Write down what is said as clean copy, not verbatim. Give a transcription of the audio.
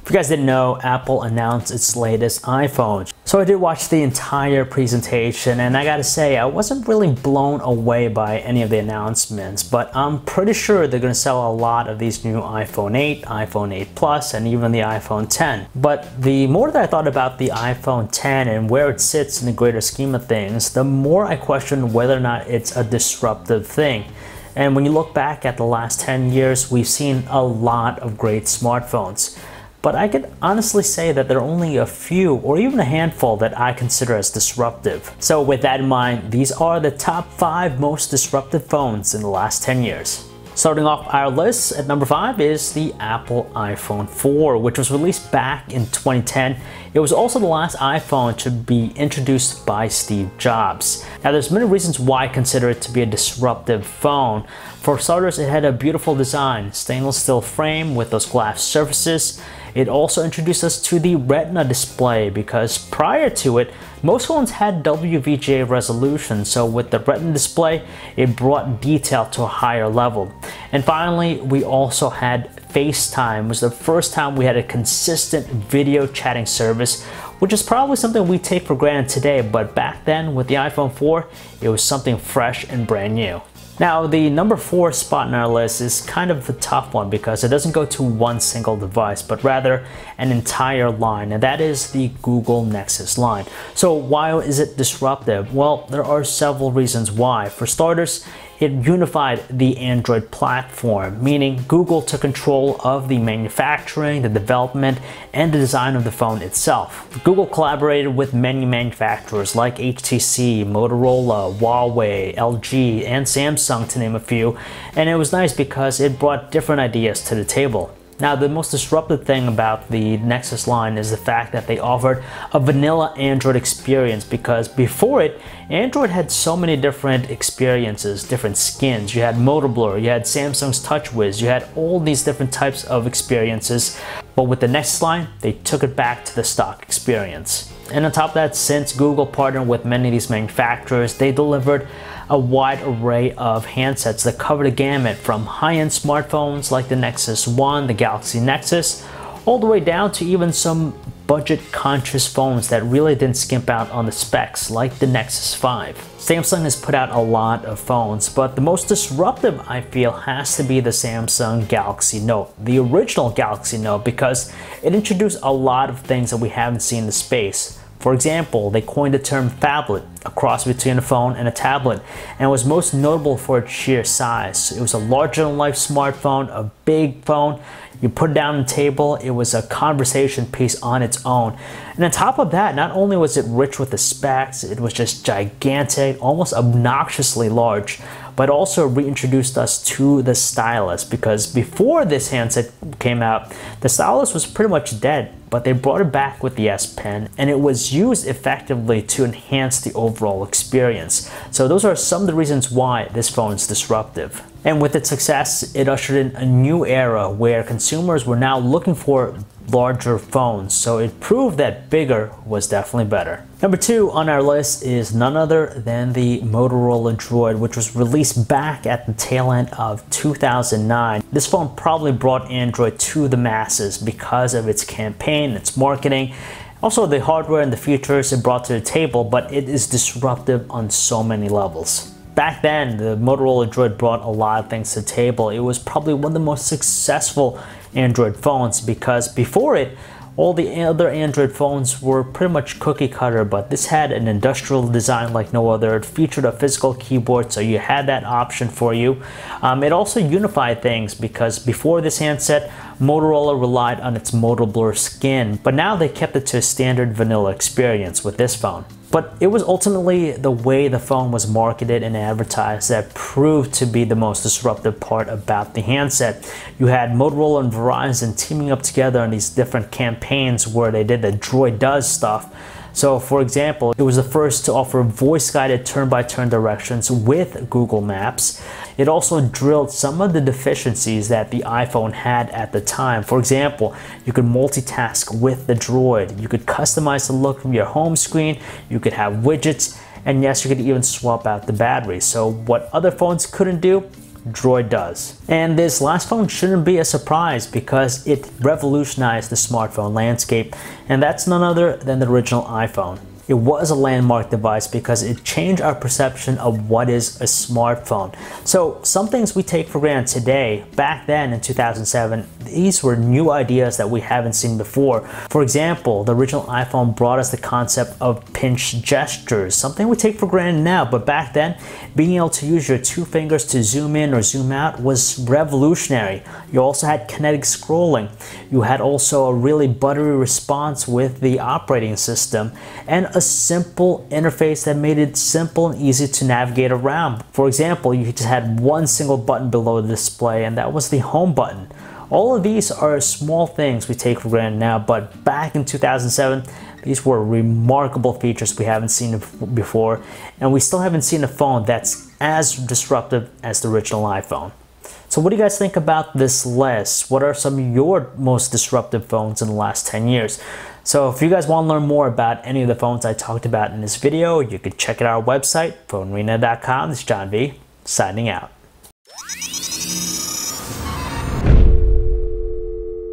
If you guys didn't know, Apple announced its latest iPhone. So I did watch the entire presentation, and I gotta say, I wasn't really blown away by any of the announcements, but I'm pretty sure they're gonna sell a lot of these new iPhone 8, iPhone 8 Plus, and even the iPhone 10. But the more that I thought about the iPhone 10 and where it sits in the greater scheme of things, the more I question whether or not it's a disruptive thing. And when you look back at the last 10 years, we've seen a lot of great smartphones. But I could honestly say that there are only a few or even a handful that I consider as disruptive. So with that in mind, these are the top 5 most disruptive phones in the last 10 years. Starting off our list at number 5 is the Apple iPhone 4, which was released back in 2010. It was also the last iPhone to be introduced by Steve Jobs. Now there's many reasons why I consider it to be a disruptive phone. For starters, it had a beautiful design, stainless steel frame with those glass surfaces. It also introduced us to the Retina display because prior to it, most phones had WVGA resolution, so with the Retina display, it brought detail to a higher level. And finally, we also had FaceTime. It was the first time we had a consistent video chatting service, which is probably something we take for granted today, but back then with the iPhone 4, it was something fresh and brand new. Now, the number 4 spot in our list is kind of a tough one because it doesn't go to one single device, but rather an entire line, and that is the Google Nexus line. So why is it disruptive? Well, there are several reasons why. For starters, it unified the Android platform, meaning Google took control of the manufacturing, the development, and the design of the phone itself. Google collaborated with many manufacturers like HTC, Motorola, Huawei, LG, and Samsung, to name a few, and it was nice because it brought different ideas to the table. Now, the most disruptive thing about the Nexus line is the fact that they offered a vanilla Android experience, because before it, Android had so many different experiences, different skins. You had Motor Blur, you had Samsung's TouchWiz, you had all these different types of experiences. But with the Nexus line, they took it back to the stock experience. And on top of that, since Google partnered with many of these manufacturers, they delivered a wide array of handsets that covered a gamut from high-end smartphones like the Nexus 1, the Galaxy Nexus, all the way down to even some budget-conscious phones that really didn't skimp out on the specs like the Nexus 5. Samsung has put out a lot of phones, but the most disruptive I feel has to be the Samsung Galaxy Note, the original Galaxy Note, because it introduced a lot of things that we haven't seen in the space. For example, they coined the term phablet, a cross between a phone and a tablet, and was most notable for its sheer size. It was a larger-than-life smartphone, a big phone. You put it down on the table, it was a conversation piece on its own. And on top of that, not only was it rich with the specs, it was just gigantic, almost obnoxiously large, but also reintroduced us to the stylus, because before this handset came out, the stylus was pretty much dead, but they brought it back with the S Pen, and it was used effectively to enhance the overall experience. So those are some of the reasons why this phone is disruptive. And with its success, it ushered in a new era where consumers were now looking for larger phones, so it proved that bigger was definitely better. Number 2 on our list is none other than the Motorola Droid, which was released back at the tail end of 2009. This phone probably brought Android to the masses because of its campaign, its marketing, also the hardware and the features it brought to the table, but it is disruptive on so many levels. Back then, the Motorola Droid brought a lot of things to the table. It was probably one of the most successful Android phones because before it, all the other Android phones were pretty much cookie cutter, but this had an industrial design like no other. It featured a physical keyboard, so you had that option for you. It also unified things because before this handset, Motorola relied on its Motor Blur skin, but now they kept it to a standard vanilla experience with this phone. But it was ultimately the way the phone was marketed and advertised that proved to be the most disruptive part about the handset. You had Motorola and Verizon teaming up together on these different campaigns where they did the Droid Does stuff. So for example, it was the first to offer voice-guided turn-by-turn directions with Google Maps. It also drilled some of the deficiencies that the iPhone had at the time. For example, you could multitask with the Droid. You could customize the look from your home screen. You could have widgets. And yes, you could even swap out the battery. So what other phones couldn't do, Droid does. And this last phone shouldn't be a surprise because it revolutionized the smartphone landscape, and that's none other than the original iPhone. It was a landmark device because it changed our perception of what is a smartphone. So some things we take for granted today, back then in 2007, these were new ideas that we haven't seen before. For example, the original iPhone brought us the concept of pinch gestures, something we take for granted now, but back then, being able to use your two fingers to zoom in or zoom out was revolutionary. You also had kinetic scrolling. You had also a really buttery response with the operating system, and a simple interface that made it simple and easy to navigate around. For example, you just had one single button below the display, and that was the home button. All of these are small things we take for granted now, but back in 2007, these were remarkable features we haven't seen before, and we still haven't seen a phone that's as disruptive as the original iPhone. So what do you guys think about this list? What are some of your most disruptive phones in the last 10 years? So if you guys want to learn more about any of the phones I talked about in this video, you can check out our website, PhoneArena.com. This is John V, signing out.